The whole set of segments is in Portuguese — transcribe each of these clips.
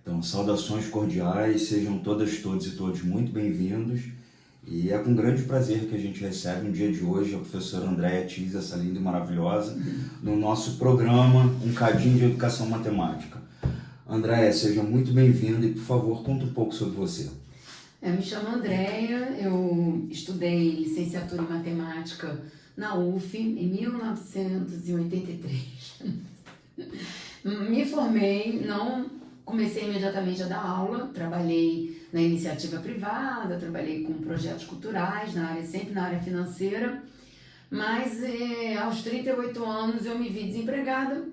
Então, saudações cordiais, sejam todas, todos e todos muito bem-vindos. E é com grande prazer que a gente recebe no dia de hoje a professora Andréia Thies, essa linda e maravilhosa, no nosso programa Um Cadinho de Educação Matemática. Andréia, seja muito bem-vinda e, por favor, conta um pouco sobre você. Eu me chamo Andréia, eu estudei licenciatura em matemática na UF em 1983. Me formei, não comecei imediatamente a dar aula, trabalhei na iniciativa privada, trabalhei com projetos culturais, sempre na área financeira, mas aos 38 anos eu me vi desempregada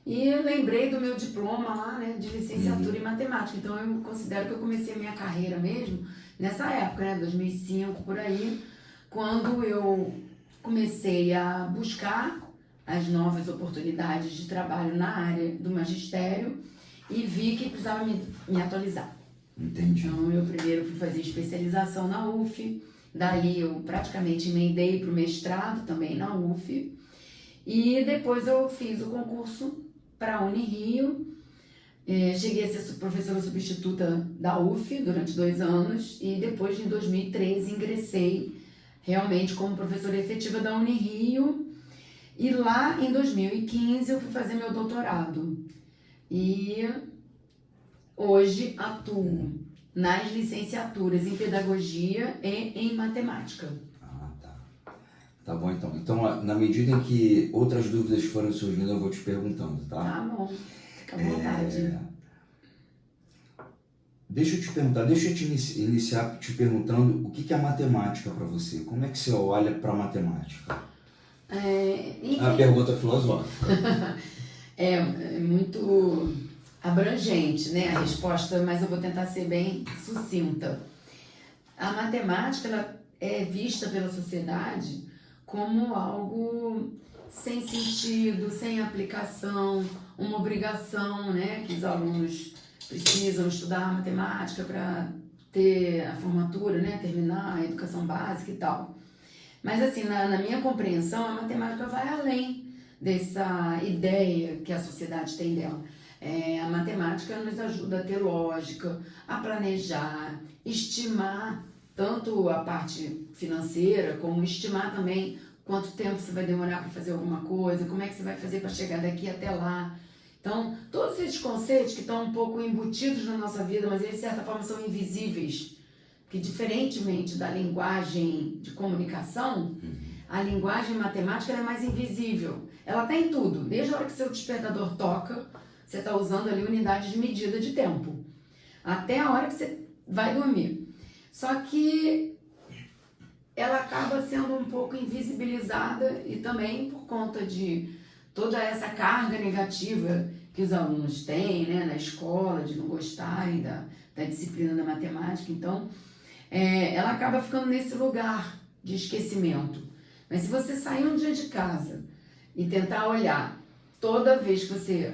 e lembrei do meu diploma lá, né, de licenciatura em matemática. Então eu considero que eu comecei a minha carreira mesmo nessa época, né, 2005, por aí, quando eu comecei a buscar as novas oportunidades de trabalho na área do magistério e vi que precisava me atualizar. Entendi. Então eu primeiro fui fazer especialização na UF, dali eu praticamente emendei para o mestrado também na UF, e depois eu fiz o concurso para a Unirio, cheguei a ser professora substituta da UF durante 2 anos e depois, em 2013, ingressei realmente como professora efetiva da Unirio, e lá em 2015 eu fui fazer meu doutorado e hoje atuo nas licenciaturas em pedagogia e em matemática. Tá bom, então. Então, na medida em que outras dúvidas forem surgindo, eu vou te perguntando, tá? Tá bom, fica à vontade. Deixa eu te perguntar, deixa eu te iniciar te perguntando o que é matemática para você? Como é que você olha para a matemática? A pergunta filosófica. É muito abrangente, né, a resposta, mas eu vou tentar ser bem sucinta. A matemática, ela é vista pela sociedade como algo sem sentido, sem aplicação, uma obrigação, né, que os alunos precisam estudar matemática para ter a formatura, né, terminar a educação básica e tal. Mas assim, na minha compreensão, a matemática vai além dessa ideia que a sociedade tem dela. A matemática nos ajuda a ter lógica, a planejar, estimar tanto a parte financeira, como estimar também quanto tempo você vai demorar para fazer alguma coisa, como é que você vai fazer para chegar daqui até lá. Então, todos esses conceitos que estão um pouco embutidos na nossa vida, mas eles de certa forma são invisíveis, que diferentemente da linguagem de comunicação, a linguagem matemática é mais invisível. Ela está em tudo, desde a hora que seu despertador toca, você está usando ali unidades de medida de tempo, até a hora que você vai dormir. Só que ela acaba sendo um pouco invisibilizada e também por conta de toda essa carga negativa que os alunos têm, né, na escola, de não gostarem da disciplina da matemática. Então, ela acaba ficando nesse lugar de esquecimento. Mas se você sair um dia de casa e tentar olhar, toda vez que você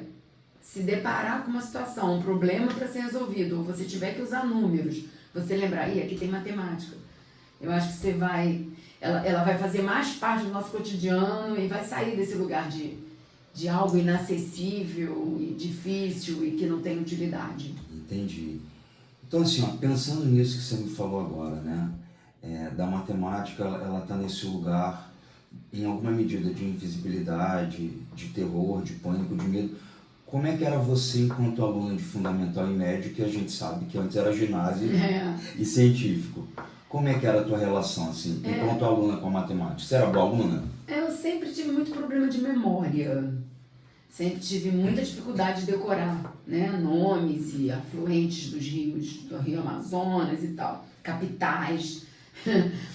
se deparar com uma situação, um problema para ser resolvido, ou você tiver que usar números, você lembrar, aqui tem matemática. Eu acho que você ela vai fazer mais parte do nosso cotidiano e vai sair desse lugar de algo inacessível e difícil e que não tem utilidade. Entendi. Então, assim, pensando nisso que você me falou agora, né, da matemática, ela está nesse lugar, em alguma medida, de invisibilidade, de terror, de pânico, de medo. Como é que era você enquanto aluna de fundamental e médio, que a gente sabe que antes era ginásio e científico? Como é que era a tua relação, assim, enquanto aluna com a matemática? Você era boa aluna? Eu sempre tive muito problema de memória. Sempre tive muita dificuldade de decorar, né, nomes e afluentes dos rios, do Rio Amazonas e tal, capitais.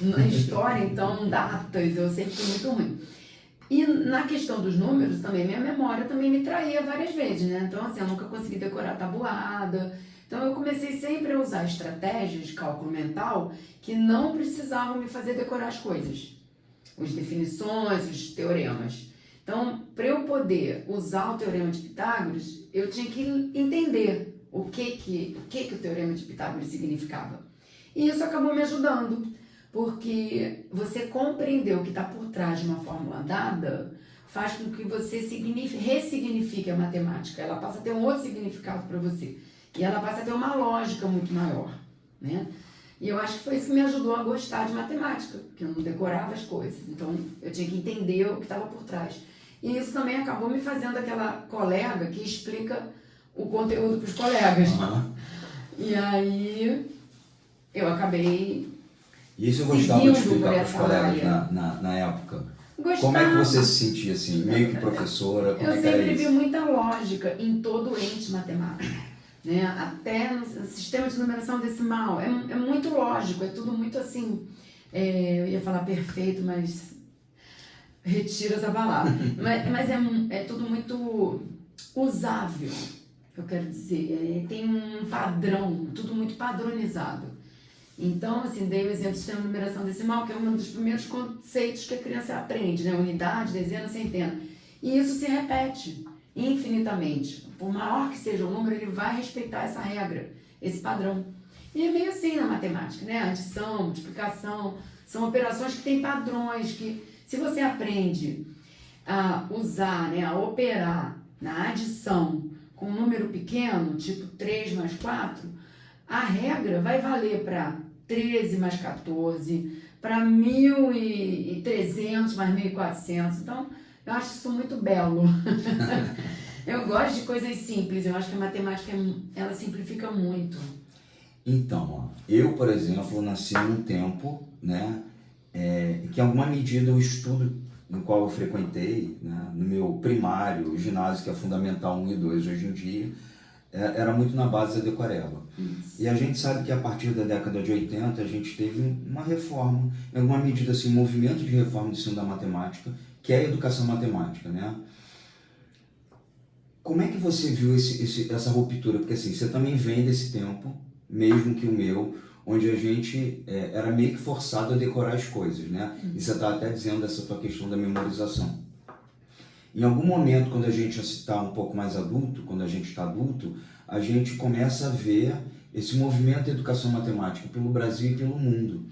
Na história, então, datas, eu sempre fui muito ruim. E na questão dos números também, minha memória também me traía várias vezes, né? Então, assim, eu nunca consegui decorar tabuada. Então, eu comecei sempre a usar estratégias de cálculo mental que não precisavam me fazer decorar as coisas. As definições, os teoremas. Então, para eu poder usar o teorema de Pitágoras, eu tinha que entender o que o teorema de Pitágoras significava. E isso acabou me ajudando, porque você compreender o que está por trás de uma fórmula dada faz com que você ressignifique a matemática. Ela passa a ter um outro significado para você, E ela passa a ter uma lógica muito maior, né? E eu acho que foi isso que me ajudou a gostar de matemática, porque eu não decorava as coisas. Então, eu tinha que entender o que estava por trás. E isso também acabou me fazendo aquela colega que explica o conteúdo para os colegas. E aí, eu acabei E isso eu gostava de seguindo por explicar para os essa colegas área. na época. Gostava. Como é que você se sentia assim, meio que professora? Como Eu é que era sempre vi isso? muita lógica em todo ente matemático, né? Até no sistema de numeração decimal. É muito lógico, é tudo muito assim. Eu ia falar perfeito, mas retiro essa palavra. mas é tudo muito usável, eu quero dizer. Tem um padrão, tudo muito padronizado. Então, assim, dei o exemplo do sistema de numeração decimal, que é um dos primeiros conceitos que a criança aprende, né? Unidade, dezena, centena. E isso se repete infinitamente. Por maior que seja o número, ele vai respeitar essa regra, esse padrão. E é meio assim na matemática, né? Adição, multiplicação, são operações que têm padrões, que se você aprende a usar, né, a operar na adição com um número pequeno, tipo 3 mais 4, a regra vai valer para 13 mais 14, para 1.300 mais 1.400. Então, eu acho isso muito belo. Eu gosto de coisas simples. Eu acho que a matemática, ela simplifica muito. Então, ó, eu, por exemplo, nasci num tempo, né, que em alguma medida o estudo no qual eu frequentei, né, no meu primário, o ginásio, que é Fundamental 1 e 2 hoje em dia, era muito na base da decoreba. Isso. E a gente sabe que a partir da década de 80 a gente teve uma reforma, em alguma medida assim, um movimento de reforma do ensino da matemática, que é a educação matemática, né? Como é que você viu essa ruptura? Porque assim, você também vem desse tempo, mesmo que o meu, onde a gente era meio que forçado a decorar as coisas, né? E você está até dizendo essa tua questão da memorização. Em algum momento, quando a gente está um pouco mais adulto, quando a gente está adulto, a gente começa a ver esse movimento de educação matemática pelo Brasil e pelo mundo.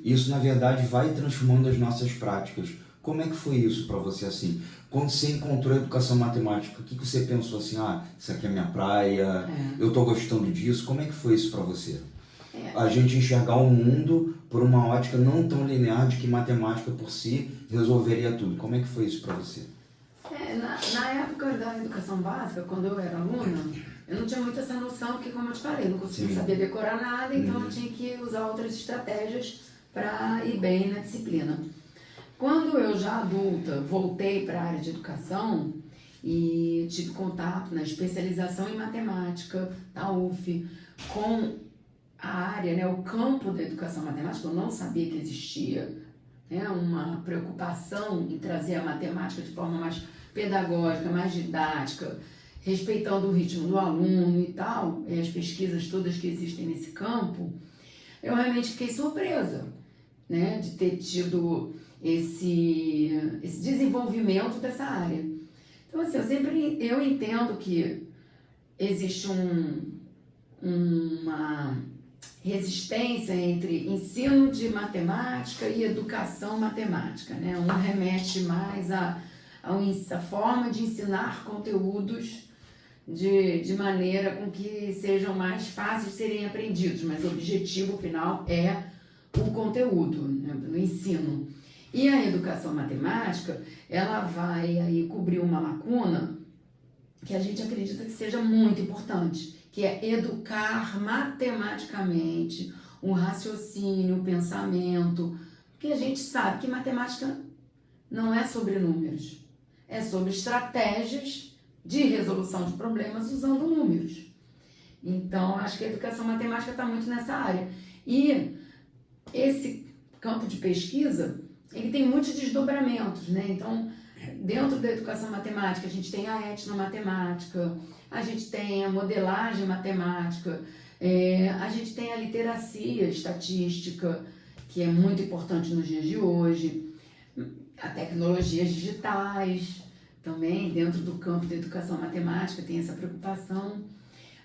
Isso, na verdade, vai transformando as nossas práticas. Como é que foi isso para você, assim? Quando você encontrou a educação matemática, o que você pensou assim, isso aqui é minha praia, eu estou gostando disso, como é que foi isso para você? A gente enxergar o mundo por uma ótica não tão linear de que matemática por si resolveria tudo. Como é que foi isso para você? Na época da educação básica, quando eu era aluna, eu não tinha muito essa noção, porque como eu te falei, eu não conseguia saber decorar nada, então eu tinha que usar outras estratégias para ir bem na disciplina. Quando eu já adulta voltei para a área de educação e tive contato na especialização em matemática da UF com a área, né, o campo da educação matemática, eu não sabia que existia, né, uma preocupação em trazer a matemática de forma mais pedagógica, mais didática, respeitando o ritmo do aluno e tal, e as pesquisas todas que existem nesse campo, eu realmente fiquei surpresa, né, de ter tido esse desenvolvimento dessa área. Então, assim, eu entendo que existe uma resistência entre ensino de matemática e educação matemática, né? Um remete mais à forma de ensinar conteúdos de maneira com que sejam mais fáceis de serem aprendidos, mas o objetivo final é o conteúdo, né, no ensino. E a educação matemática, ela vai aí cobrir uma lacuna que a gente acredita que seja muito importante, que é educar matematicamente o raciocínio, o pensamento, porque a gente sabe que matemática não é sobre números, é sobre estratégias de resolução de problemas usando números. Então, acho que a educação matemática está muito nessa área. E esse campo de pesquisa, ele tem muitos desdobramentos, né? Então, dentro da educação matemática, a gente tem a etnomatemática, a gente tem a modelagem matemática, a gente tem a literacia estatística, que é muito importante nos dias de hoje, a tecnologias digitais, também dentro do campo da educação matemática tem essa preocupação.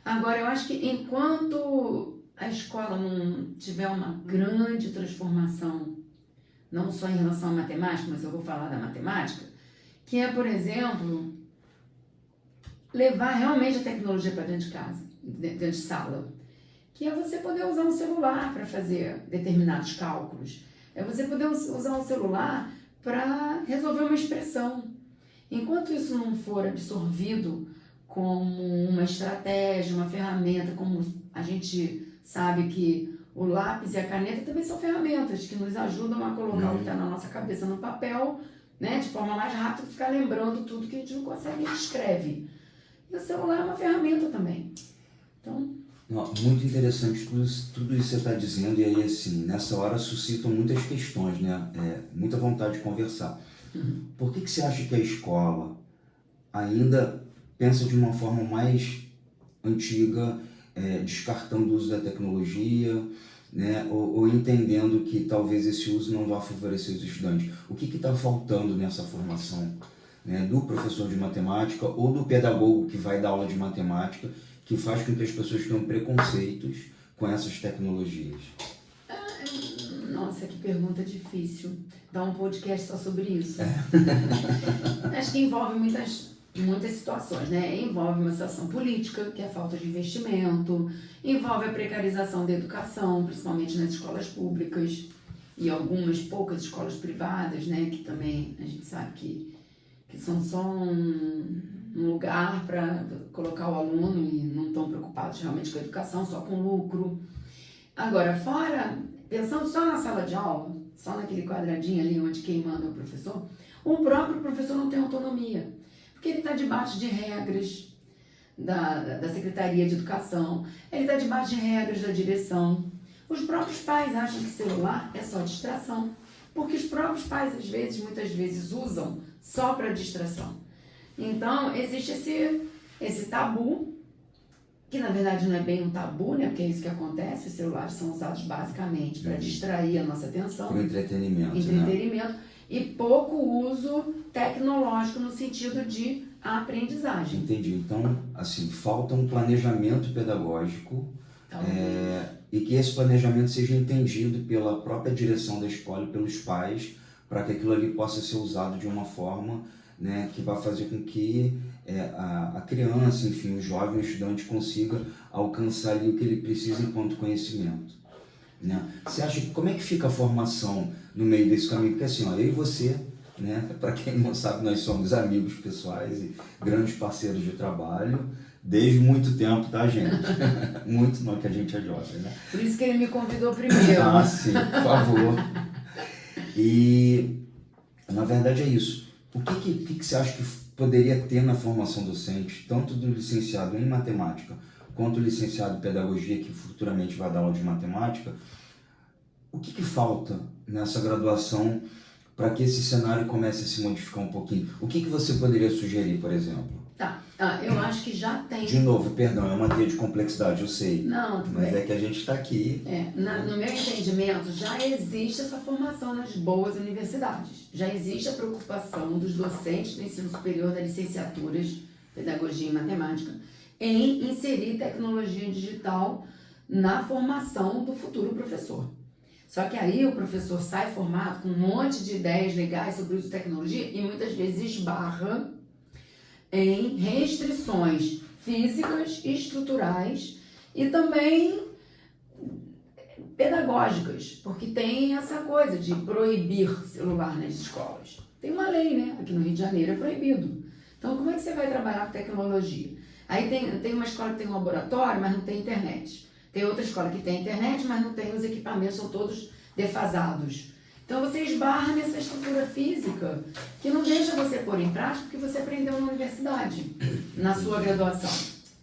Agora, eu acho que enquanto a escola não tiver uma grande transformação, não só em relação à matemática, mas eu vou falar da matemática, que é, por exemplo, levar realmente a tecnologia para dentro de casa, dentro de sala. Que é você poder usar um celular para fazer determinados cálculos. É você poder usar um celular para resolver uma expressão. Enquanto isso não for absorvido como uma estratégia, uma ferramenta, como a gente sabe que o lápis e a caneta também são ferramentas que nos ajudam a colocar o que está na nossa cabeça no papel, né, de forma mais rápida, ficar lembrando tudo que a gente não consegue, a gente escreve. E o celular é uma ferramenta também. Então, muito interessante tudo isso que você está dizendo, e aí assim, nessa hora suscitam muitas questões, né? Muita vontade de conversar. Por que você acha que a escola ainda pensa de uma forma mais antiga, descartando o uso da tecnologia, né? Ou entendendo que talvez esse uso não vá favorecer os estudantes? O que está faltando nessa formação, né, do professor de matemática ou do pedagogo que vai dar aula de matemática, que faz com que as pessoas tenham preconceitos com essas tecnologias? Nossa, que pergunta difícil. Dá um podcast só sobre isso. Acho que envolve muitas situações, né? Envolve uma situação política, que é a falta de investimento, envolve a precarização da educação, principalmente nas escolas públicas e algumas poucas escolas privadas, né? Que também a gente sabe que são só um lugar para colocar o aluno e não estão preocupados realmente com a educação, só com lucro. Agora, pensando só na sala de aula, só naquele quadradinho ali onde quem manda é o professor, o próprio professor não tem autonomia, porque ele está debaixo de regras da Secretaria de Educação, ele está debaixo de regras da direção. Os próprios pais acham que celular é só distração, porque os próprios pais, muitas vezes, usam só para distração. Então, existe esse tabu, que na verdade não é bem um tabu, né? Porque é isso que acontece, os celulares são usados basicamente para distrair a nossa atenção. Para entretenimento, né? E pouco uso tecnológico no sentido de aprendizagem. Entendi. Então, assim, falta um planejamento pedagógico, e que esse planejamento seja entendido pela própria direção da escola e pelos pais, para que aquilo ali possa ser usado de uma forma, né, que vai fazer com que a criança, enfim, o jovem, o estudante consiga alcançar ali o que ele precisa enquanto conhecimento, né? Você acha que como é que fica a formação no meio desse caminho? Porque assim, ó, eu e você, né, para quem não sabe, nós somos amigos pessoais e grandes parceiros de trabalho desde muito tempo, tá, gente? Muito não que a gente é jovem, né? Por isso que ele me convidou primeiro. Ah, sim, por favor. E, na verdade, é isso. O que você acha que poderia ter na formação docente, tanto do licenciado em matemática, quanto do licenciado em pedagogia, que futuramente vai dar aula de matemática? O que falta nessa graduação para que esse cenário comece a se modificar um pouquinho? O que você poderia sugerir, por exemplo? Tá, eu acho que já tem. De novo, perdão, é uma teia de complexidade, eu sei. Não, tudo mas bem. É que a gente está aqui. No meu entendimento, já existe essa formação nas boas universidades. Já existe a preocupação dos docentes do ensino superior das licenciaturas, pedagogia e matemática, em inserir tecnologia digital na formação do futuro professor. Só que aí o professor sai formado com um monte de ideias legais sobre o uso de tecnologia e muitas vezes esbarra em restrições físicas, estruturais e também pedagógicas, porque tem essa coisa de proibir celular nas escolas. Tem uma lei, né? Aqui no Rio de Janeiro é proibido. Então, como é que você vai trabalhar com tecnologia? Aí tem uma escola que tem um laboratório, mas não tem internet. Tem outra escola que tem internet, mas não tem os equipamentos, são todos defasados. Então você esbarra nessa estrutura física que não deixa você pôr em prática porque você aprendeu na universidade, na sua graduação.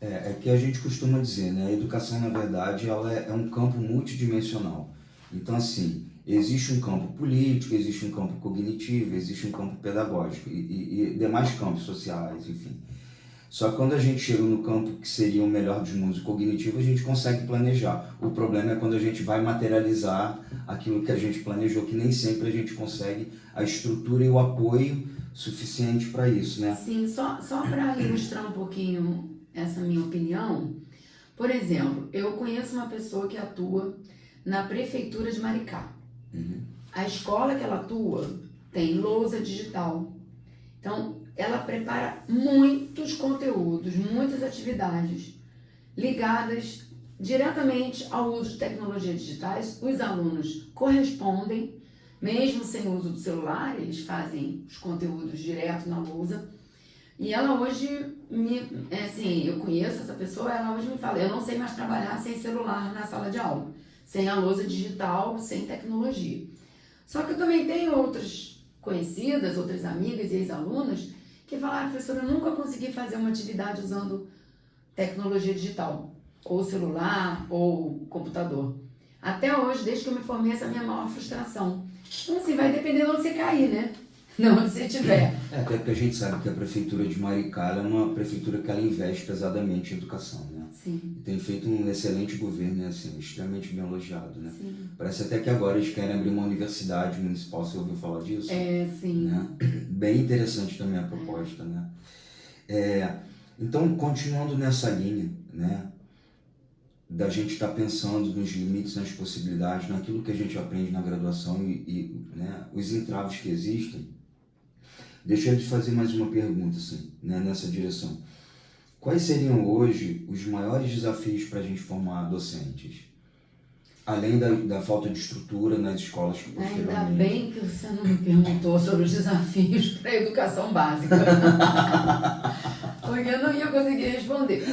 É que a gente costuma dizer, né? A educação, na verdade, ela é um campo multidimensional. Então, assim, existe um campo político, existe um campo cognitivo, existe um campo pedagógico e demais campos sociais, enfim. Só que quando a gente chega no campo que seria o melhor dos mundos cognitivo, a gente consegue planejar. O problema é quando a gente vai materializar aquilo que a gente planejou, que nem sempre a gente consegue a estrutura e o apoio suficiente para isso, né? Sim, só para ilustrar um pouquinho essa minha opinião, por exemplo, eu conheço uma pessoa que atua na prefeitura de Maricá. A escola que ela atua tem lousa digital. Então, ela prepara muitos conteúdos, muitas atividades ligadas diretamente ao uso de tecnologias digitais. Os alunos correspondem, mesmo sem o uso do celular, eles fazem os conteúdos direto na lousa. E ela hoje, eu conheço essa pessoa, ela hoje me fala, eu não sei mais trabalhar sem celular na sala de aula, sem a lousa digital, sem tecnologia. Só que eu também tenho outras conhecidas, outras amigas e ex-alunas que falaram, professora, eu nunca consegui fazer uma atividade usando tecnologia digital, ou celular, ou computador. Até hoje, desde que eu me formei, essa é a minha maior frustração. Então, assim, vai depender de onde você cair, né? De onde você estiver. Até porque a gente sabe que a prefeitura de Maricá é uma prefeitura que ela investe pesadamente em educação, né? Sim. E tem feito um excelente governo, né? Assim, extremamente bem elogiado, né? Sim. Parece até que agora eles querem abrir uma universidade municipal, você ouviu falar disso? Sim. Né? Bem interessante também a proposta, né? Então, continuando nessa linha, né? Da gente estar pensando nos limites, nas possibilidades, naquilo que a gente aprende na graduação né, os entraves que existem, deixa eu te fazer mais uma pergunta assim, né, nessa direção. Quais seriam hoje os maiores desafios para a gente formar docentes? Além da falta de estrutura nas escolas que posteriormente... Ainda bem que você não me perguntou sobre os desafios para a educação básica. Porque eu não ia conseguir responder.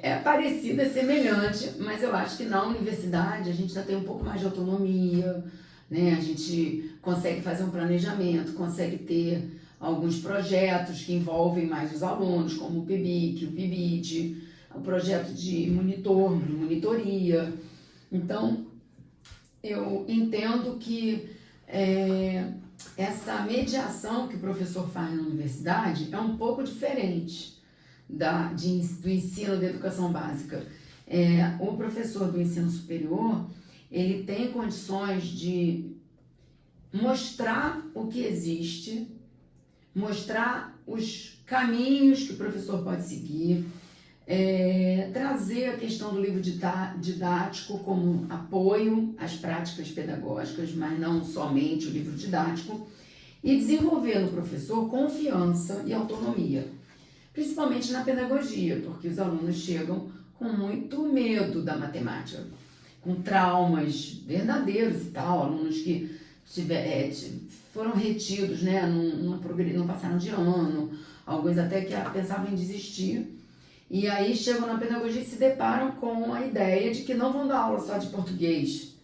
É parecido, é semelhante, mas eu acho que na universidade a gente já tem um pouco mais de autonomia, né? A gente consegue fazer um planejamento, consegue ter alguns projetos que envolvem mais os alunos, como o PIBIC, o PIBID, o projeto de monitoria. Então, eu entendo que essa mediação que o professor faz na universidade é um pouco diferente do ensino da educação básica. O professor do ensino superior, ele tem condições de mostrar o que existe, mostrar os caminhos que o professor pode seguir, trazer a questão do livro didático como apoio às práticas pedagógicas, mas não somente o livro didático, e desenvolver no professor confiança e autonomia, principalmente na pedagogia, porque os alunos chegam com muito medo da matemática, com traumas verdadeiros e tal, alunos que foram retidos, né, não passaram de ano, alguns até que pensavam em desistir, e aí chegam na pedagogia e se deparam com a ideia de que não vão dar aula só de português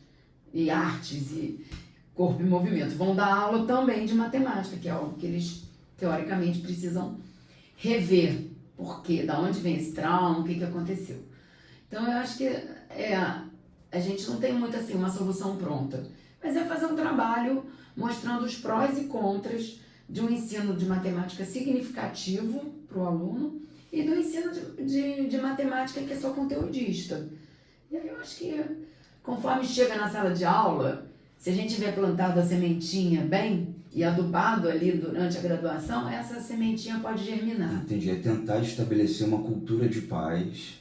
e artes e corpo e movimento, vão dar aula também de matemática, que é algo que eles teoricamente precisam rever, porque, da onde vem esse trauma, o que aconteceu. Então eu acho que a gente não tem muito assim uma solução pronta, mas é fazer um trabalho mostrando os prós e contras de um ensino de matemática significativo para o aluno e do ensino de matemática que é só conteudista. E aí eu acho que conforme chega na sala de aula, se a gente tiver plantado a sementinha bem e adubado ali durante a graduação, essa sementinha pode germinar. Entendi. É tentar estabelecer uma cultura de paz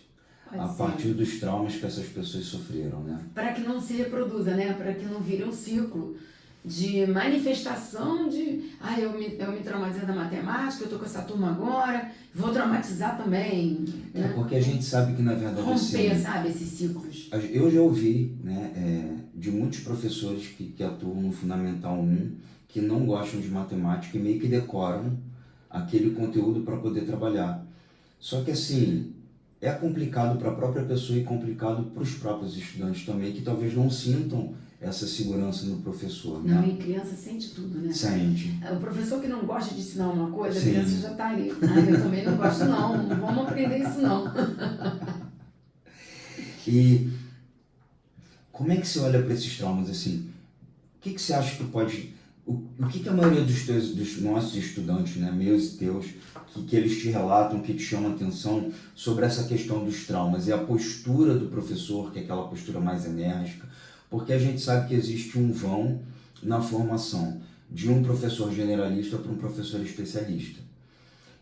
a partir dos traumas que essas pessoas sofreram, né? Para que não se reproduza, né? Para que não vire um ciclo de manifestação de eu me traumatizei da matemática, eu tô com essa turma agora, vou traumatizar também. Né? Porque a gente sabe que, na verdade, romper, assim, sabe, esses ciclos. Eu já ouvi, né, de muitos professores que atuam no Fundamental 1, que não gostam de matemática e meio que decoram aquele conteúdo para poder trabalhar. Só que, assim, é complicado para a própria pessoa e complicado para os próprios estudantes também, que talvez não sintam essa segurança no professor, né? Não, e criança sente tudo, né? Sente. O professor que não gosta de ensinar uma coisa, Sim. A criança já está ali. Eu também não gosto não vamos aprender isso não. E como é que você olha para esses traumas, assim? O que você acha que pode... O que a maioria dos nossos estudantes, né, meus e teus, que eles te relatam, que te chamam a atenção sobre essa questão dos traumas e a postura do professor, que é aquela postura mais enérgica, porque a gente sabe que existe um vão na formação de um professor generalista para um professor especialista.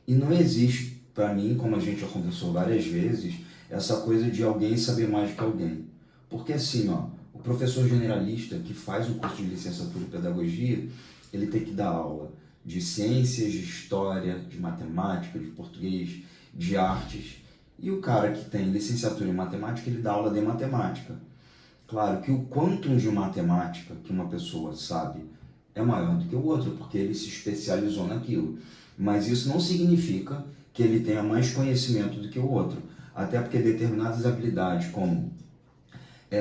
E não existe, para mim, como a gente já conversou várias vezes, essa coisa de alguém saber mais do que alguém. Porque assim, o professor generalista que faz o curso de licenciatura em pedagogia, ele tem que dar aula de ciências, de história, de matemática, de português, de artes. E o cara que tem licenciatura em matemática, ele dá aula de matemática. Claro que o quantum de matemática que uma pessoa sabe é maior do que o outro, porque ele se especializou naquilo. Mas isso não significa que ele tenha mais conhecimento do que o outro. Até porque determinadas habilidades, como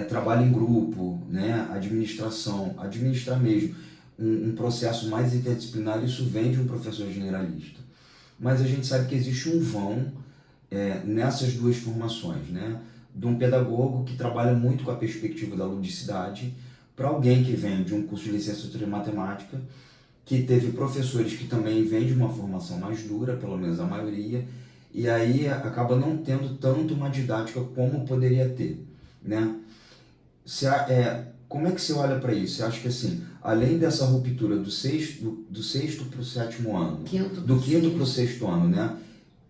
trabalho em grupo, né, administração, administrar mesmo, um processo mais interdisciplinar, isso vem de um professor generalista. Mas a gente sabe que existe um vão nessas duas formações, né? De um pedagogo que trabalha muito com a perspectiva da ludicidade, para alguém que vem de um curso de licenciatura em matemática, que teve professores que também vêm de uma formação mais dura, pelo menos a maioria, e aí acaba não tendo tanto uma didática como poderia ter, né? Como é que você olha para isso? Você acha que, assim, além dessa ruptura do sexto para o sétimo ano, do quinto para o sexto ano, né?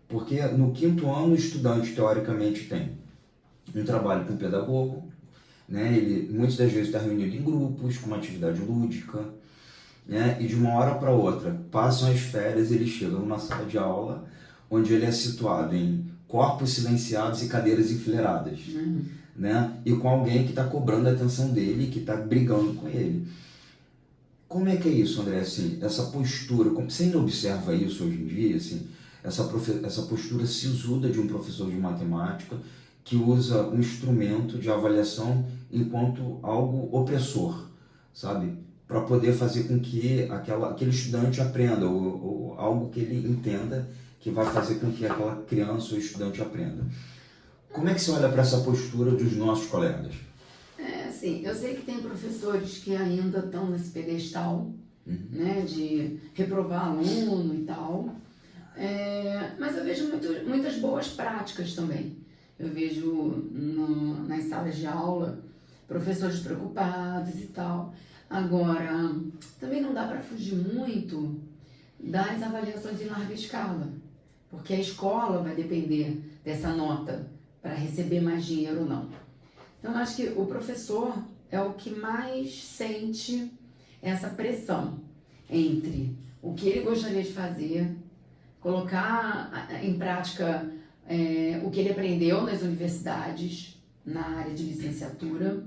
Porque no quinto ano o estudante, teoricamente, tem um trabalho com o pedagogo, né? Ele muitas das vezes está reunido em grupos, com uma atividade lúdica, né? E de uma hora para outra, passam as férias, ele chega numa sala de aula onde ele é situado em corpos silenciados e cadeiras enfileiradas, né? E com alguém que está cobrando a atenção dele, que está brigando com ele. Como é que é isso, André? Assim, essa postura, você ainda observa isso hoje em dia, assim, essa postura sisuda de um professor de matemática que usa um instrumento de avaliação enquanto algo opressor, sabe? Para poder fazer com que aquele estudante aprenda, ou algo que ele entenda que vai fazer com que aquela criança ou estudante aprenda. Como é que você olha para essa postura dos nossos colegas? Assim, eu sei que tem professores que ainda estão nesse pedestal, né, de reprovar aluno e tal, mas eu vejo muitas boas práticas também. Eu vejo nas salas de aula professores preocupados e tal. Agora, também não dá para fugir muito das avaliações em larga escala, porque a escola vai depender dessa nota para receber mais dinheiro ou não. Então, eu acho que o professor é o que mais sente essa pressão entre o que ele gostaria de fazer, colocar em prática o que ele aprendeu nas universidades, na área de licenciatura,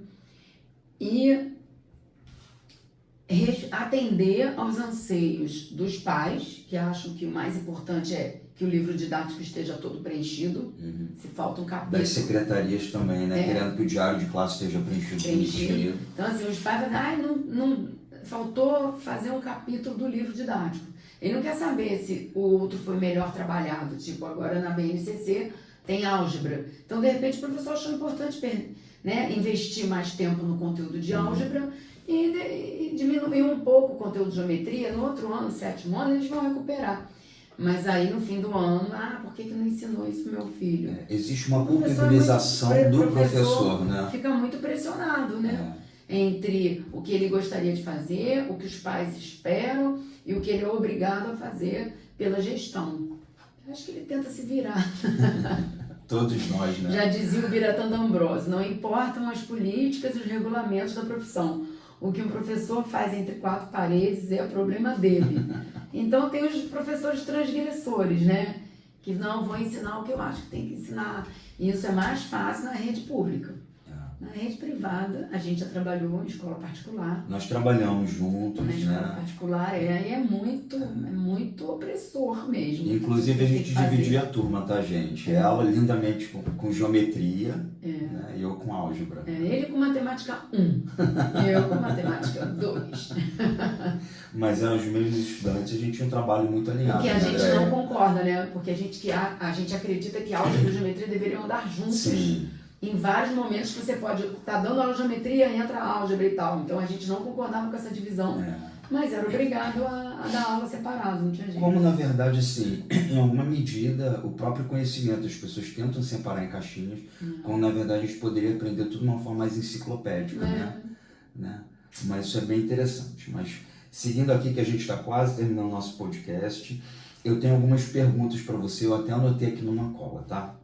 e atender aos anseios dos pais, que acham que o mais importante é que o livro didático esteja todo preenchido, se falta um capítulo. Das secretarias também, né? Querendo que o diário de classe esteja preenchido. Então, assim, os pais falam, não faltou fazer um capítulo do livro didático. Ele não quer saber se o outro foi melhor trabalhado, tipo, agora na BNCC tem álgebra. Então, de repente, o professor achou importante, né, investir mais tempo no conteúdo de álgebra e diminuir um pouco o conteúdo de geometria. No outro ano, sétimo ano, eles vão recuperar. Mas aí, no fim do ano, por que não ensinou isso pro meu filho? Existe uma culpabilização do professor, né? Fica muito pressionado, né? Entre o que ele gostaria de fazer, o que os pais esperam e o que ele é obrigado a fazer pela gestão. Eu acho que ele tenta se virar. Todos nós, né? Já dizia o Biratã D'Ambrosio, não importam as políticas e os regulamentos da profissão. O que um professor faz entre quatro paredes é problema dele. Então tem os professores transgressores, né? Que não vão ensinar o que eu acho que tem que ensinar. E isso é mais fácil na rede pública. Na rede privada, a gente já trabalhou em escola particular. Nós trabalhamos juntos, na escola né? particular é muito opressor mesmo. Inclusive a gente dividia a turma, tá, gente? Ela lindamente com geometria, né? E eu com álgebra. Ele com matemática 1 e eu com matemática 2. Mas eram os mesmos estudantes, a gente tinha um trabalho muito alinhado. Porque a gente não concorda, né? Porque a gente acredita que álgebra e geometria deveriam andar juntos. Sim. Em vários momentos que você pode estar dando aula de geometria, entra a álgebra e tal. Então a gente não concordava com essa divisão, mas era obrigado a dar aula separada, não tinha jeito. Como na verdade, assim, em alguma medida, o próprio conhecimento, as pessoas tentam separar em caixinhas, como na verdade a gente poderia aprender tudo de uma forma mais enciclopédica, né? Mas isso é bem interessante. Mas seguindo aqui, que a gente está quase terminando o nosso podcast, eu tenho algumas perguntas para você, eu até anotei aqui numa cola, tá?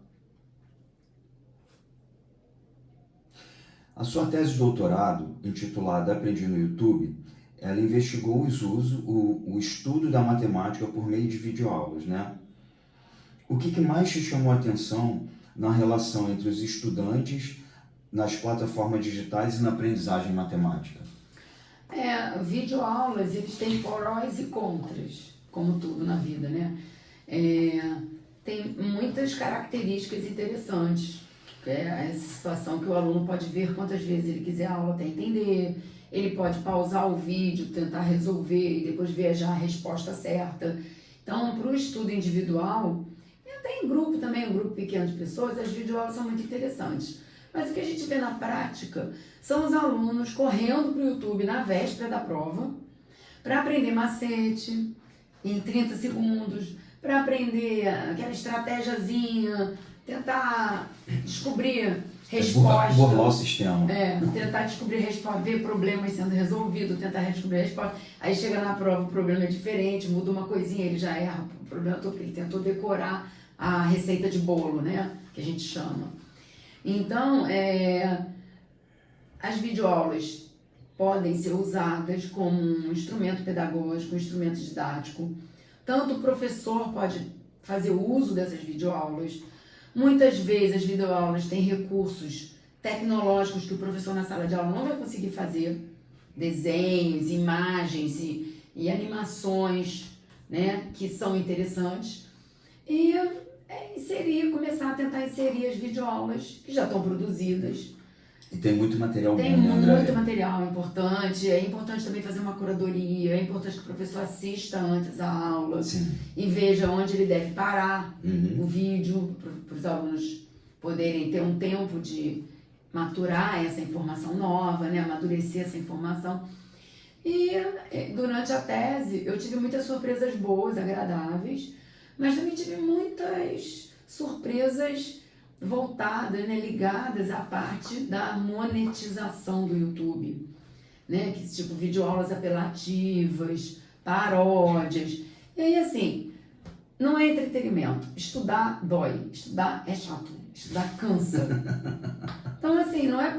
A sua tese de doutorado, intitulada Aprendi no YouTube, ela investigou o estudo da matemática por meio de videoaulas, né? O que mais te chamou a atenção na relação entre os estudantes nas plataformas digitais e na aprendizagem matemática? Videoaulas, eles têm prós e contras, como tudo na vida, né? Tem muitas características interessantes. Essa situação que o aluno pode ver quantas vezes ele quiser a aula até entender, ele pode pausar o vídeo, tentar resolver e depois ver já a resposta certa. Então, para o estudo individual, e até em grupo também, um grupo pequeno de pessoas, as videoaulas são muito interessantes. Mas o que a gente vê na prática são os alunos correndo para o YouTube na véspera da prova para aprender macete em 30 segundos, para aprender aquela estratégiazinha, tentar descobrir resposta. Burlar o sistema. Tentar descobrir resposta, ver problemas sendo resolvidos, tentar descobrir resposta. Aí chega na prova, o problema é diferente, muda uma coisinha, ele já erra o problema todo, porque ele tentou decorar a receita de bolo, né? Que a gente chama. Então, as videoaulas podem ser usadas como um instrumento pedagógico, um instrumento didático. Tanto o professor pode fazer uso dessas videoaulas. Muitas vezes as videoaulas têm recursos tecnológicos que o professor na sala de aula não vai conseguir fazer. Desenhos, imagens e animações, né, que são interessantes. E começar a tentar inserir as videoaulas que já estão produzidas. E tem muito material bom, Tem né, André? muito material importante. É importante também fazer uma curadoria. É importante que o professor assista antes a aula. Sim. E veja onde ele deve parar o vídeo para os alunos poderem ter um tempo de maturar essa informação nova, né? Amadurecer essa informação. E durante a tese eu tive muitas surpresas boas, agradáveis, mas também tive muitas surpresas voltadas, né, ligadas à parte da monetização do YouTube, né, que tipo videoaulas apelativas, paródias. E aí assim, não é entretenimento. Estudar dói, estudar é chato, estudar cansa. Então assim, não é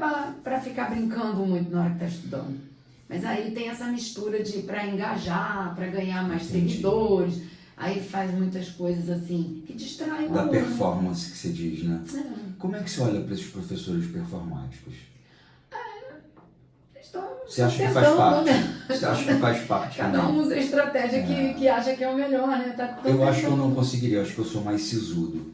para ficar brincando muito na hora que está estudando. Mas aí tem essa mistura de para engajar, para ganhar mais seguidores. Aí faz muitas coisas assim que distraem o Da aluno. performance que você diz, né? Como é que você olha para esses professores performáticos? Você acha que faz parte? Né? Você acha que faz parte? Cada um usa a estratégia que acha que é o melhor, né? Eu acho que eu não conseguiria, eu acho que eu sou mais sisudo.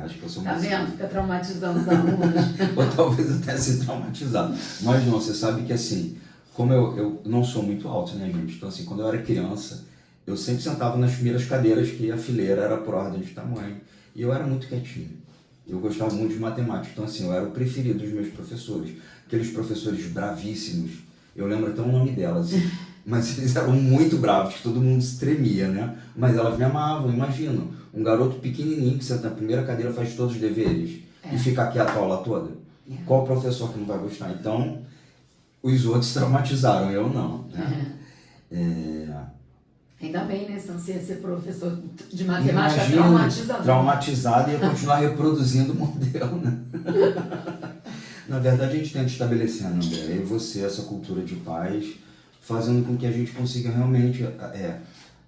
Acho que eu sou mais Tá vendo? sisudo. Fica traumatizando os alunos. Ou talvez até ser traumatizado. Mas não, você sabe que assim, como eu não sou muito alto, né, gente? Então assim, quando eu era criança, eu sempre sentava nas primeiras cadeiras, que a fileira era por ordem de tamanho. E eu era muito quietinho. Eu gostava muito de matemática. Então assim, eu era o preferido dos meus professores. Aqueles professores bravíssimos. Eu lembro até o nome delas. Mas eles eram muito bravos, que todo mundo se tremia, né? Mas elas me amavam, imagina. Um garoto pequenininho que senta na primeira cadeira, faz todos os deveres. E fica quieto a aula toda. Qual professor que não vai gostar? Então, os outros traumatizaram, eu não. Né? Ainda bem, né? Senão você ia ser professor de matemática traumatizado e ia continuar reproduzindo o modelo, né? Na verdade, a gente tenta estabelecer, né, André, eu e você, essa cultura de paz, fazendo com que a gente consiga realmente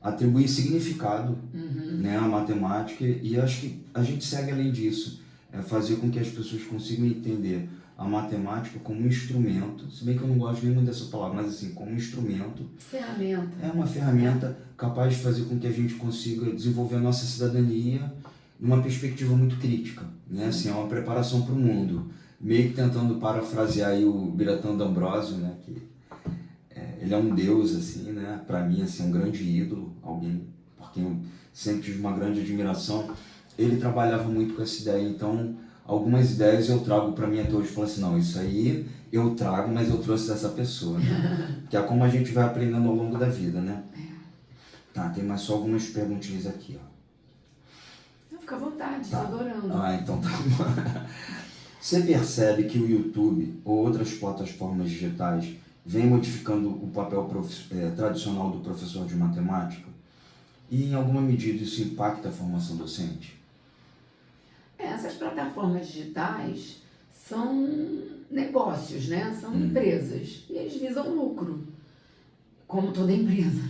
atribuir significado, né, à matemática, e acho que a gente segue além disso, fazer com que as pessoas consigam entender a matemática como um instrumento, se bem que eu não gosto nem muito dessa palavra, mas assim, como um instrumento. Ferramenta. É uma ferramenta capaz de fazer com que a gente consiga desenvolver a nossa cidadania numa perspectiva muito crítica, né? Assim, é uma preparação para o mundo, meio que tentando parafrasear aí o Biratan D'Ambrosio, né? Que ele é um deus, assim, né? Para mim, assim, um grande ídolo, alguém por quem eu sempre tive uma grande admiração. Ele trabalhava muito com essa ideia, então algumas ideias eu trago para mim até hoje, falo assim, não, isso aí eu trago, mas eu trouxe dessa pessoa, né? Que é como a gente vai aprendendo ao longo da vida, né? Tá, tem mais só algumas perguntinhas aqui, ó. Não, fica à vontade, tô adorando. Então tá. Você percebe que o YouTube ou outras plataformas digitais vêm modificando o papel tradicional do professor de matemática? E em alguma medida isso impacta a formação docente? Essas plataformas digitais são negócios, né? São empresas e eles visam lucro. como toda empresa.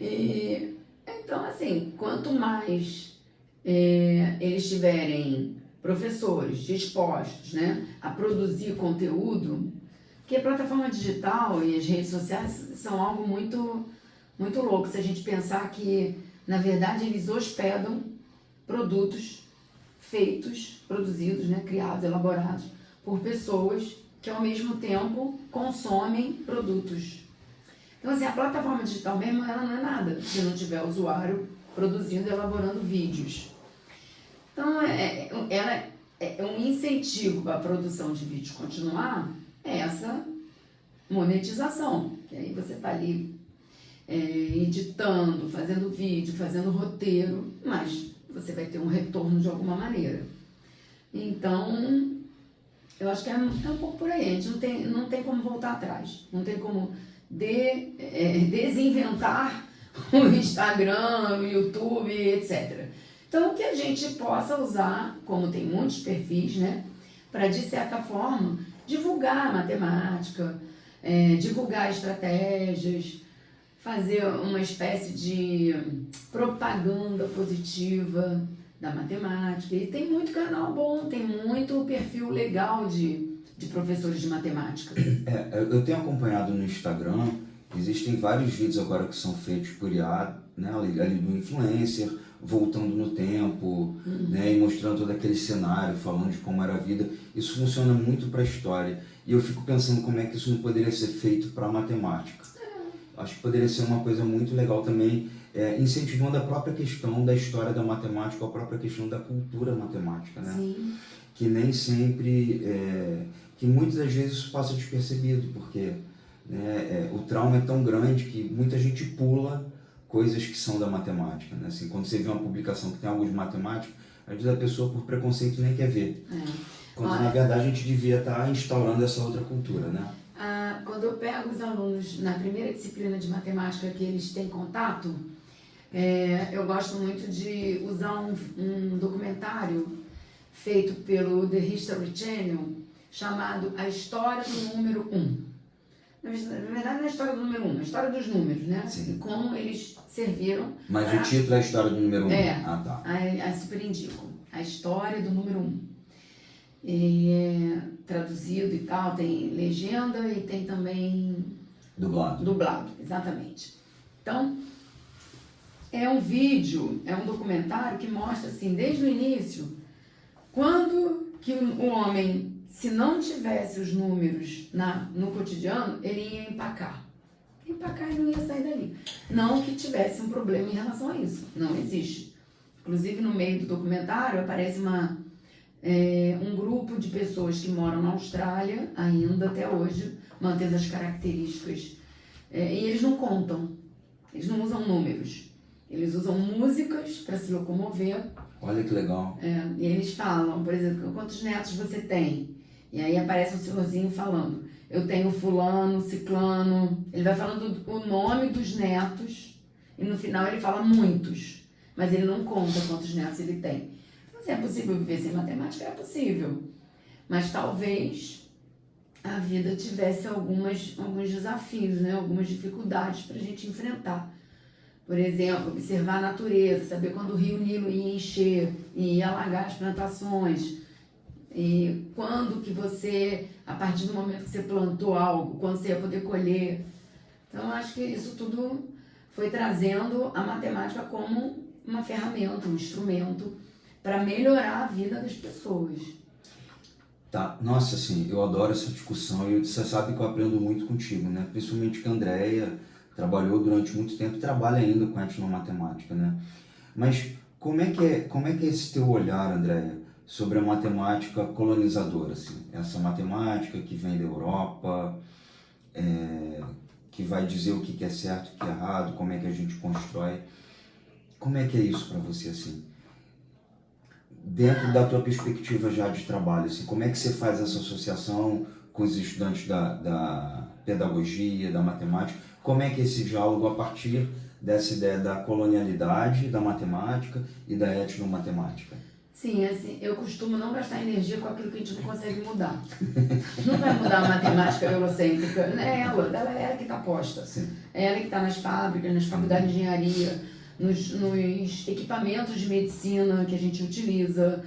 E, então, assim, quanto mais eles tiverem professores dispostos, né, a produzir conteúdo, porque a plataforma digital e as redes sociais são algo muito, muito louco. Se a gente pensar que, na verdade, eles hospedam produtos feitos, produzidos, né, criados, elaborados por pessoas que, ao mesmo tempo, consomem produtos. Então, assim, a plataforma digital mesmo, ela não é nada se não tiver usuário produzindo e elaborando vídeos. Então, ela é um incentivo para a produção de vídeos continuar, essa monetização. Que aí você está ali editando, fazendo vídeo, fazendo roteiro, mas você vai ter um retorno de alguma maneira. Então, eu acho que é um pouco por aí. A gente não tem como voltar atrás. Não tem como desinventar o Instagram, o YouTube, etc. Então, que a gente possa usar, como tem muitos perfis, né, para, de certa forma, divulgar a matemática, divulgar estratégias, fazer uma espécie de propaganda positiva da matemática. E tem muito canal bom, tem muito perfil legal de professores de matemática. Eu tenho acompanhado no Instagram, existem vários vídeos agora que são feitos por IA, né, ali do influencer, voltando no tempo, né, e mostrando todo aquele cenário, falando de como era a vida. Isso funciona muito para a história. E eu fico pensando como é que isso não poderia ser feito para a matemática. Acho que poderia ser uma coisa muito legal também, incentivando a própria questão da história da matemática, a própria questão da cultura matemática, né? Sim. Que nem sempre, que muitas das vezes isso passa despercebido, porque né, o trauma é tão grande que muita gente pula coisas que são da matemática, né? Assim, quando você vê uma publicação que tem algo de matemática, às vezes a pessoa por preconceito nem quer ver. Quando na verdade a gente devia estar instaurando essa outra cultura, né? Quando eu pego os alunos na primeira disciplina de matemática que eles têm contato, eu gosto muito de usar um documentário feito pelo The History Channel chamado A História do Número 1. Na verdade não é a história do número 1, é a história dos números, né? Sim. E como eles serviram. Mas o título é a história do número 1. Tá. Aí super indico. A História do Número 1. E é traduzido e tal, tem legenda e tem também dublado, exatamente. Então, é um vídeo, é um documentário que mostra assim, desde o início, quando que o homem, se não tivesse os números no cotidiano, ele ia empacar. Empacar e não ia sair dali. Não que tivesse um problema em relação a isso, não existe. Inclusive, no meio do documentário aparece um grupo de pessoas que moram na Austrália, ainda até hoje, mantendo as características. E eles não contam, eles não usam números. Eles usam músicas para se locomover. Olha que legal. E eles falam, por exemplo, quantos netos você tem? E aí aparece um senhorzinho falando, eu tenho fulano, ciclano. Ele vai falando o nome dos netos e no final ele fala muitos, mas ele não conta quantos netos ele tem. É possível viver sem matemática? É possível. Mas talvez a vida tivesse alguns desafios, né? Algumas dificuldades para a gente enfrentar. Por exemplo, observar a natureza, saber quando o rio Nilo ia encher e ia alagar as plantações. E quando que você, a partir do momento que você plantou algo, quando você ia poder colher. Então, eu acho que isso tudo foi trazendo a matemática como uma ferramenta, um instrumento para melhorar a vida das pessoas. Tá, nossa, assim, eu adoro essa discussão e você sabe que eu aprendo muito contigo, né? Principalmente que a Andrea trabalhou durante muito tempo e trabalha ainda com etnomatemática, né? Mas como é que é esse teu olhar, Andrea, sobre a matemática colonizadora, assim? Essa matemática que vem da Europa, que vai dizer o que é certo, o que é errado, como é que a gente constrói. Como é que é isso para você, assim? Dentro da tua perspectiva já de trabalho, assim, como é que você faz essa associação com os estudantes da pedagogia, da matemática? Como é que é esse diálogo a partir dessa ideia da colonialidade, da matemática e da etnomatemática? Sim, assim, eu costumo não gastar energia com aquilo que a gente não consegue mudar. Não vai mudar a matemática eurocêntrica, é ela é ela que está posta. Sim. É ela que está nas fábricas, nas faculdades de engenharia, nos equipamentos de medicina que a gente utiliza.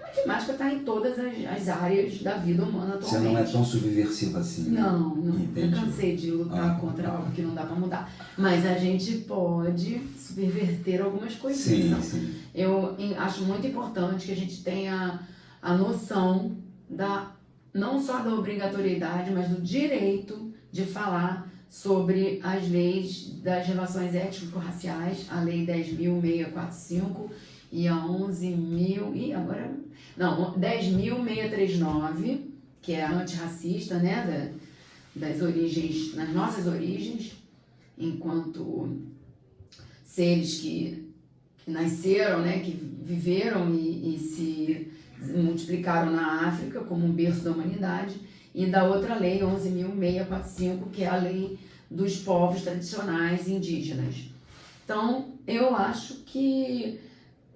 A matemática está em todas as áreas da vida humana atualmente. Você não é tão subversiva assim, né? Não, Entendi. eu cansei de lutar contra algo que não dá para mudar. Mas a gente pode subverter algumas coisinhas. Sim. Eu acho muito importante que a gente tenha a noção não só da obrigatoriedade, mas do direito de falar sobre as leis das relações étnico-raciais, a Lei 10.645 e a 10.639, que é antirracista, né, das origens, nas nossas origens, enquanto seres que nasceram, né, que viveram e se multiplicaram na África como um berço da humanidade, e da outra lei, 11.645, que é a lei dos povos tradicionais indígenas. Então, eu acho que,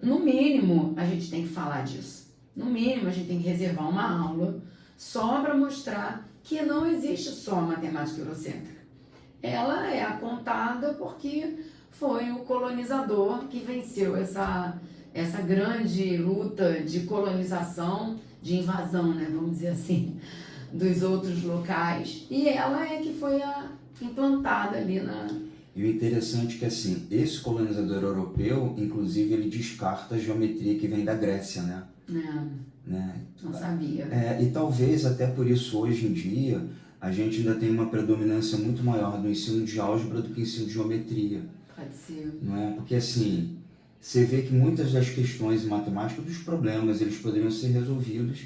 no mínimo, a gente tem que falar disso. No mínimo, a gente tem que reservar uma aula só para mostrar que não existe só a matemática eurocêntrica. Ela é apontada porque foi o colonizador que venceu essa grande luta de colonização, de invasão, né, vamos dizer assim, dos outros locais. E ela é que foi implantada ali na... E o interessante é que, assim, esse colonizador europeu, inclusive, ele descarta a geometria que vem da Grécia, né? Não sabia. E talvez até por isso, hoje em dia, a gente ainda tem uma predominância muito maior no ensino de álgebra do que no ensino de geometria. Pode ser. Não é? Porque, assim, você vê que muitas das questões em matemática, dos problemas, eles poderiam ser resolvidos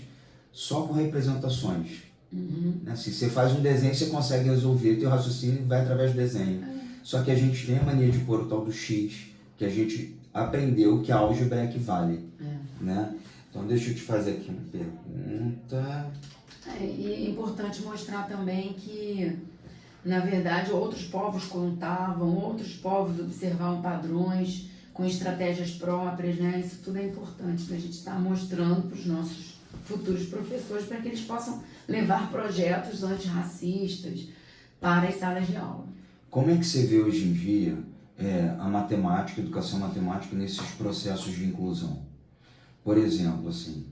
só com representações. Né? Assim, você faz um desenho, você consegue resolver, o teu raciocínio vai através do desenho. Só que a gente tem a mania de pôr o tal do X, que a gente aprendeu que a álgebra equivale. Né? Então, deixa eu te fazer aqui uma pergunta. E é importante mostrar também que, na verdade, outros povos contavam, outros povos observavam padrões com estratégias próprias, né? Isso tudo é importante, né? A gente está mostrando para os nossos futuros professores para que eles possam levar projetos antirracistas para as salas de aula. Como é que você vê hoje em dia a matemática, a educação matemática nesses processos de inclusão? Por exemplo, assim,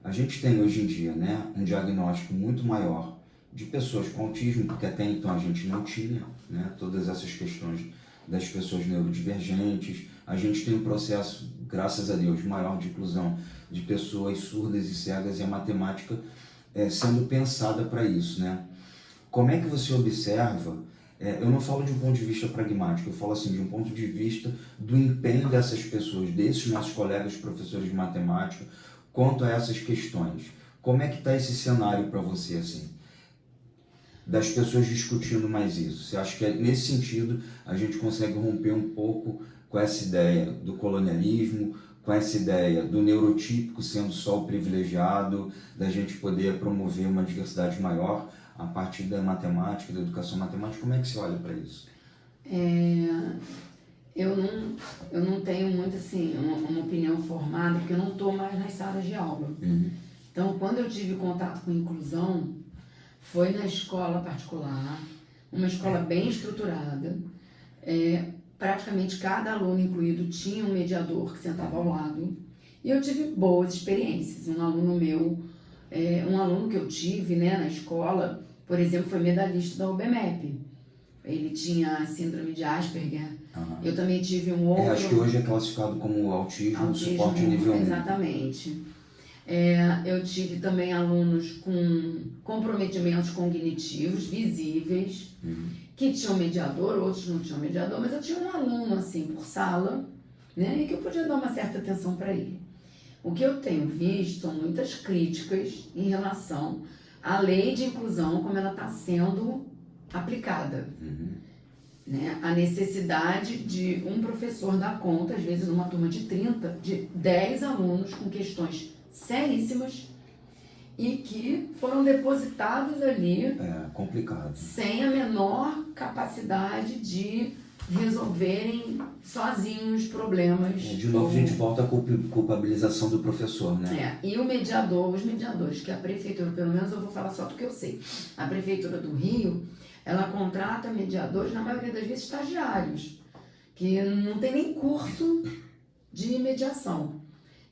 a gente tem hoje em dia, né, um diagnóstico muito maior de pessoas com autismo, porque até então a gente não tinha, né, todas essas questões das pessoas neurodivergentes. A gente tem um processo, graças a Deus, maior de inclusão de pessoas surdas e cegas, e a matemática sendo pensada para isso, né? Como é que você observa, eu não falo de um ponto de vista pragmático, eu falo assim, de um ponto de vista do empenho dessas pessoas, desses nossos colegas professores de matemática, quanto a essas questões. Como é que está esse cenário para você, assim, das pessoas discutindo mais isso? Você acha que nesse sentido a gente consegue romper um pouco com essa ideia do colonialismo, com essa ideia do neurotípico sendo só o privilegiado, da gente poder promover uma diversidade maior a partir da matemática, da educação matemática? Como é que você olha para isso? Eu não tenho muito assim, uma opinião formada, porque eu não estou mais nas salas de aula. Então, quando eu tive contato com inclusão, foi na escola particular, uma escola bem estruturada. Praticamente cada aluno incluído tinha um mediador que sentava ao lado. E eu tive boas experiências. Um aluno que eu tive, né, na escola, por exemplo, foi medalhista da UBMEP. Ele tinha síndrome de Asperger. Eu também tive um outro... acho que hoje é classificado como autismo suporte nível 1. Exatamente. Eu tive também alunos com comprometimentos cognitivos visíveis, que tinham mediador, outros não tinham mediador, mas eu tinha um aluno assim por sala, né, e que eu podia dar uma certa atenção para ele. O que eu tenho visto são muitas críticas em relação à lei de inclusão, como ela está sendo aplicada. Né? A necessidade de um professor dar conta, às vezes numa turma de 10 alunos com questões seríssimas e que foram depositados ali complicado. sem a menor capacidade de resolverem sozinhos problemas. De novo, a gente volta à culpabilização do professor, né? E o mediador, os mediadores, que a prefeitura, pelo menos eu vou falar só do que eu sei, a prefeitura do Rio, ela contrata mediadores, na maioria das vezes estagiários, que não tem nem curso de mediação.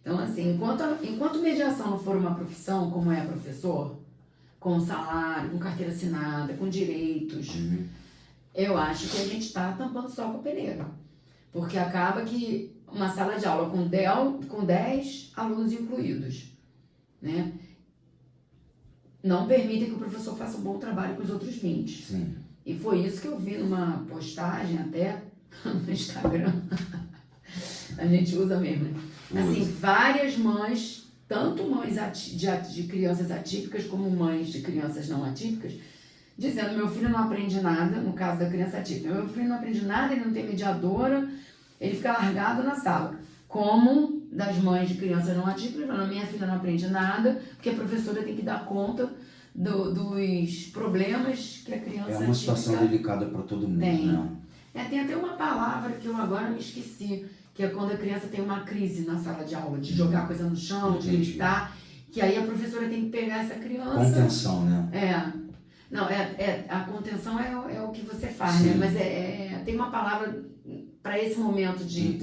Então, assim, enquanto mediação não for uma profissão, como é professor, com salário, com carteira assinada, com direitos, eu acho que a gente está tampando sol com a peneira. Porque acaba que uma sala de aula com 10 alunos incluídos, né, não permite que o professor faça um bom trabalho com os outros 20. Sim. E foi isso que eu vi numa postagem até no Instagram. A gente usa mesmo, né? Assim, várias mães, tanto mães de crianças atípicas como mães de crianças não atípicas, dizendo: meu filho não aprende nada, no caso da criança atípica, meu filho não aprende nada, ele não tem mediadora, ele fica largado na sala. Como das mães de crianças não atípicas, falando: minha filha não aprende nada, porque a professora tem que dar conta dos problemas que a criança É uma situação delicada para todo mundo, né? Tem até uma palavra que eu agora me esqueci, que é quando a criança tem uma crise na sala de aula, de jogar coisa no chão, de gritar, que aí a professora tem que pegar essa criança... Contenção, né? Não, a contenção é o que você faz, né? Mas tem uma palavra para esse momento de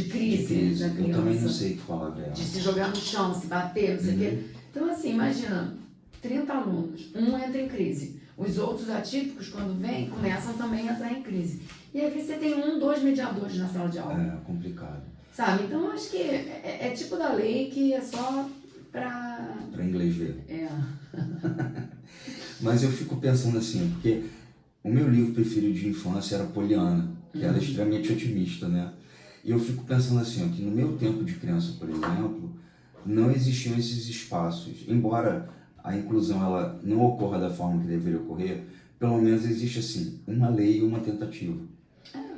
crise da criança. Eu também não sei que palavra é. De se jogar no chão, se bater, não sei o quê. Então, assim, imagina, 30 alunos, um entra em crise. Os outros atípicos, quando vêm, começam também a entrar em crise. E aí você tem 2 mediadores na sala de aula. É complicado. Sabe? Então, eu acho que é tipo da lei que é só para inglês ver. Mas eu fico pensando assim, porque o meu livro preferido de infância era Poliana, que era extremamente otimista, né? E eu fico pensando assim, que no meu tempo de criança, por exemplo, não existiam esses espaços. Embora a inclusão ela não ocorra da forma que deveria ocorrer, pelo menos existe assim, uma lei e uma tentativa.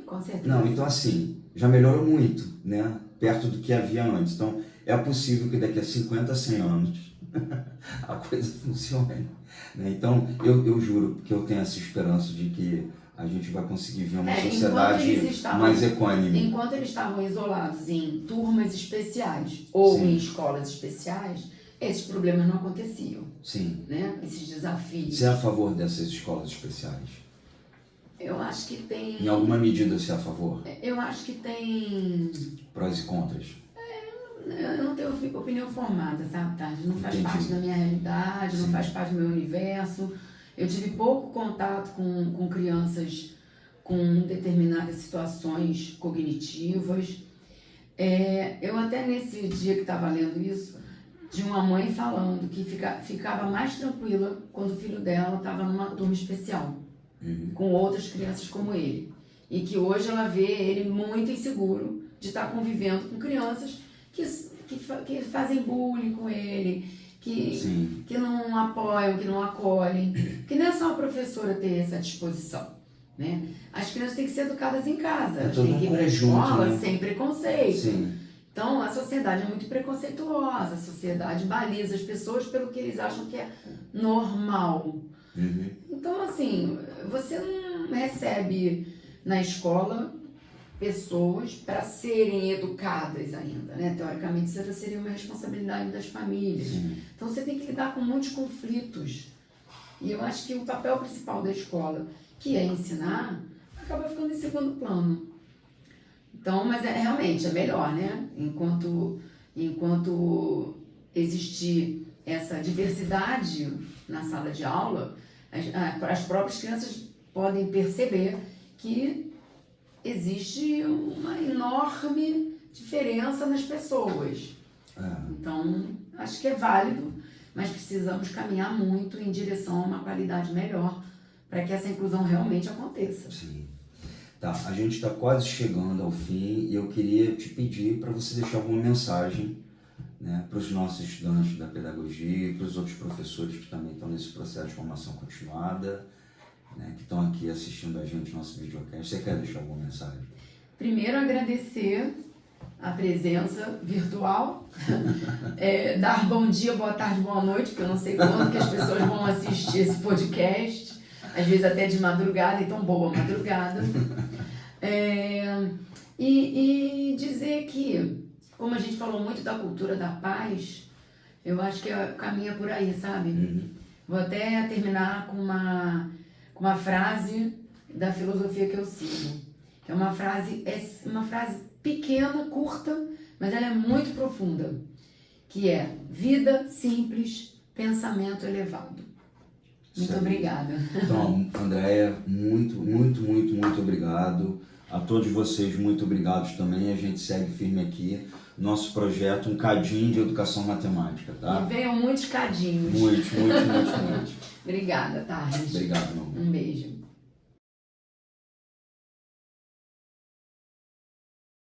Com certeza. Não, então assim, já melhorou muito, né? Perto do que havia antes. Então, é possível que daqui a 50, 100 anos a coisa funcione, né? Então, eu juro que eu tenho essa esperança de que a gente vai conseguir ver uma sociedade mais equânime. Enquanto eles estavam isolados em turmas especiais ou em escolas especiais, esses problemas não aconteciam. Sim. Né? Esses desafios. Você é a favor dessas escolas especiais? Eu acho que tem... Em alguma medida você é a favor? Eu acho que tem... Prós e contras? Eu não tenho opinião formada, sabe, Tati? Não faz parte da minha realidade, não faz parte do meu universo. Eu tive pouco contato com crianças com determinadas situações cognitivas. Eu até nesse dia que estava lendo isso, de uma mãe falando que ficava mais tranquila quando o filho dela estava numa turma especial, com outras crianças como ele. E que hoje ela vê ele muito inseguro de estar convivendo com crianças que fazem bullying com ele, que não apoiam, que não acolhem. Porque não é só a professora ter essa disposição, né? As crianças têm que ser educadas em casa, elas têm que ir para a escola sem preconceito. Sim. Então, a sociedade é muito preconceituosa, a sociedade baliza as pessoas pelo que eles acham que é normal. Então, assim, você não recebe na escola pessoas para serem educadas ainda, né? Teoricamente, isso seria uma responsabilidade das famílias. Então, você tem que lidar com muitos conflitos. E eu acho que o papel principal da escola, que é ensinar, acaba ficando em segundo plano. Então, mas realmente é melhor, né? Enquanto existir essa diversidade na sala de aula, as próprias crianças podem perceber que existe uma enorme diferença nas pessoas. Então, acho que é válido, mas precisamos caminhar muito em direção a uma qualidade melhor para que essa inclusão realmente aconteça. Sim. Tá, a gente está quase chegando ao fim e eu queria te pedir para você deixar alguma mensagem, né, para os nossos estudantes da pedagogia e para os outros professores que também estão nesse processo de formação continuada, né, que estão aqui assistindo a gente no nosso videocast. Você quer deixar alguma mensagem? Primeiro, agradecer a presença virtual, dar bom dia, boa tarde, boa noite, porque eu não sei quando que as pessoas vão assistir esse podcast, às vezes até de madrugada, então boa madrugada. E dizer que, como a gente falou muito da cultura da paz, eu acho que caminha por aí, sabe? Vou até terminar com uma frase da filosofia que eu sigo. Que é uma frase pequena, curta, mas ela é muito profunda. Que é: vida simples, pensamento elevado. Muito obrigada. Então, Andréia, muito obrigado. A todos vocês, muito obrigado também. A gente segue firme aqui. Nosso projeto, um cadinho de educação matemática, tá? E venham muitos cadinhos. Muitos. Obrigada, Tardes. Obrigado, meu amor. Um beijo.